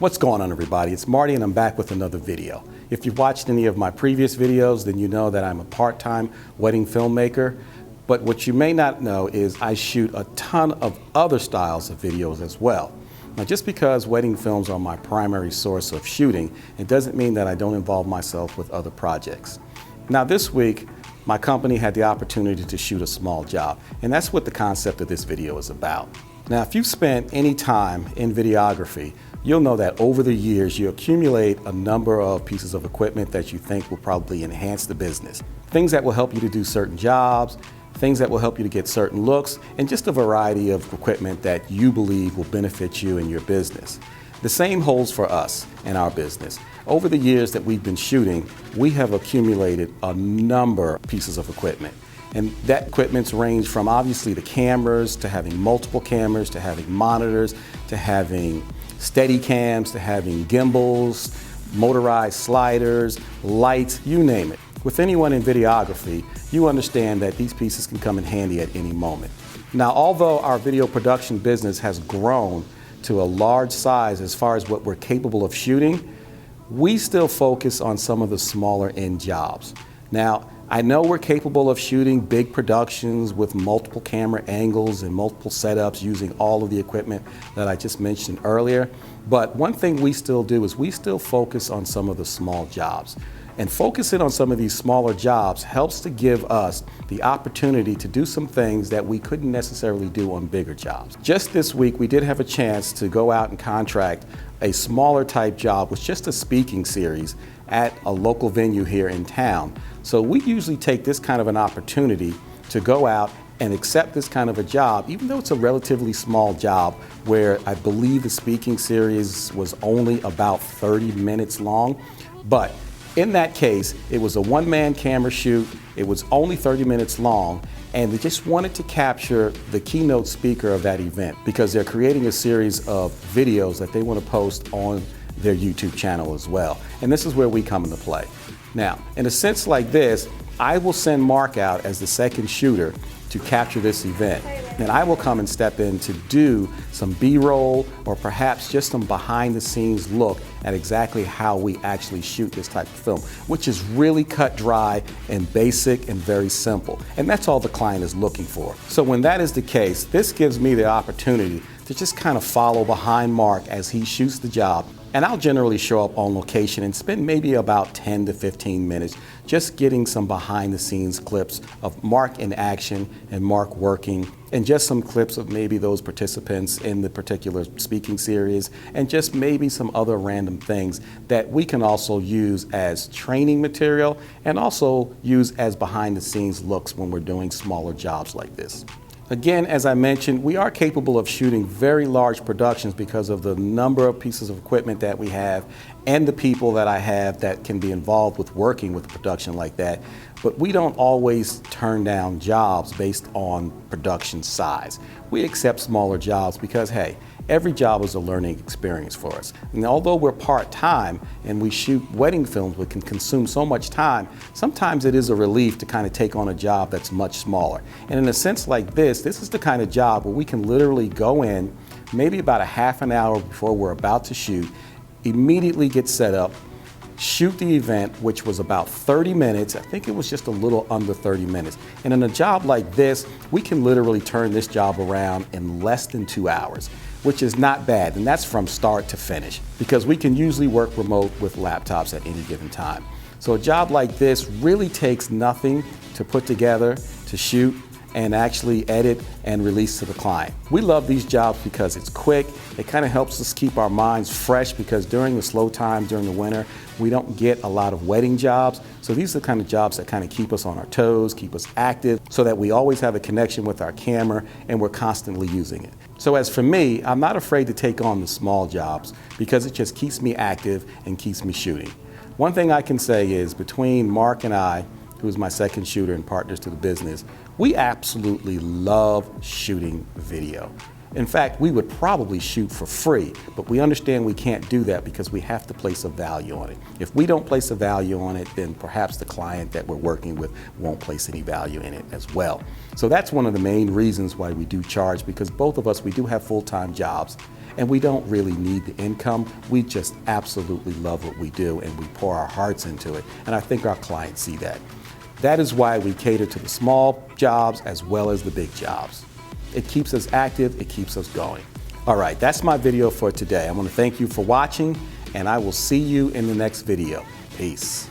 What's going on, everybody? It's Marty and I'm back with another video. If you've watched any of my previous videos, then you know that I'm a part-time wedding filmmaker. But what you may not know is I shoot a ton of other styles of videos as well. Now, just because wedding films are my primary source of shooting, it doesn't mean that I don't involve myself with other projects. Now, this week, my company had the opportunity to shoot a small job, and that's what the concept of this video is about. Now, if you've spent any time in videography, you'll know that over the years you accumulate a number of pieces of equipment that you think will probably enhance the business. Things that will help you to do certain jobs, things that will help you to get certain looks, and just a variety of equipment that you believe will benefit you and your business. The same holds for us and our business. Over the years that we've been shooting, we have accumulated a number of pieces of equipment. And that equipment's range from obviously the cameras, to having multiple cameras, to having monitors, to having steady cams, to having gimbals, motorized sliders, lights, you name it. With anyone in videography, you understand that these pieces can come in handy at any moment. Now, although our video production business has grown to a large size as far as what we're capable of shooting, we still focus on some of the smaller end jobs. Now, I know we're capable of shooting big productions with multiple camera angles and multiple setups using all of the equipment that I just mentioned earlier, but one thing we still do is we still focus on some of the small jobs. And focusing on some of these smaller jobs helps to give us the opportunity to do some things that we couldn't necessarily do on bigger jobs. Just this week, we did have a chance to go out and contract a smaller type job with just a speaking series at a local venue here in town. So we usually take this kind of an opportunity to go out and accept this kind of a job, even though it's a relatively small job where I believe the speaking series was only about 30 minutes long. But in that case, it was a one-man camera shoot, it was only 30 minutes long, and they just wanted to capture the keynote speaker of that event because they're creating a series of videos that they want to post on their YouTube channel as well. And this is where we come into play. Now, in a sense like this, I will send Mark out as the second shooter to capture this event. And I will come and step in to do some B-roll or perhaps just some behind the scenes look at exactly how we actually shoot this type of film, which is really cut dry and basic and very simple. And that's all the client is looking for. So when that is the case, this gives me the opportunity to just kind of follow behind Mark as he shoots the job. And I'll generally show up on location and spend maybe about 10 to 15 minutes just getting some behind the scenes clips of Mark in action and Mark working, and just some clips of maybe those participants in the particular speaking series, and just maybe some other random things that we can also use as training material and also use as behind the scenes looks when we're doing smaller jobs like this. Again, as I mentioned, we are capable of shooting very large productions because of the number of pieces of equipment that we have and the people that I have that can be involved with working with a production like that. But we don't always turn down jobs based on production size. We accept smaller jobs because, hey, every job is a learning experience for us. And although we're part-time and we shoot wedding films which can consume so much time, sometimes it is a relief to kind of take on a job that's much smaller. And in a sense like this is the kind of job where we can literally go in maybe about a half an hour before we're about to shoot, immediately get set up, shoot the event, which was about 30 minutes. I think it was just a little under 30 minutes. And in a job like this, we can literally turn this job around in less than 2 hours, which is not bad. And that's from start to finish because we can usually work remote with laptops at any given time. So a job like this really takes nothing to put together, to shoot, and actually edit and release to the client. We love these jobs because it's quick. It kind of helps us keep our minds fresh because during the slow time, during the winter, we don't get a lot of wedding jobs. So these are the kind of jobs that kind of keep us on our toes, keep us active, so that we always have a connection with our camera and we're constantly using it. So as for me, I'm not afraid to take on the small jobs because it just keeps me active and keeps me shooting. One thing I can say is between Mark and I, who's my second shooter and partners to the business, we absolutely love shooting video. In fact, we would probably shoot for free, but we understand we can't do that because we have to place a value on it. If we don't place a value on it, then perhaps the client that we're working with won't place any value in it as well. So that's one of the main reasons why we do charge, because both of us, we do have full-time jobs. And we don't really need the income. We just absolutely love what we do and we pour our hearts into it. And I think our clients see that. That is why we cater to the small jobs as well as the big jobs. It keeps us active, it keeps us going. All right, that's my video for today. I want to thank you for watching, and I will see you in the next video. Peace.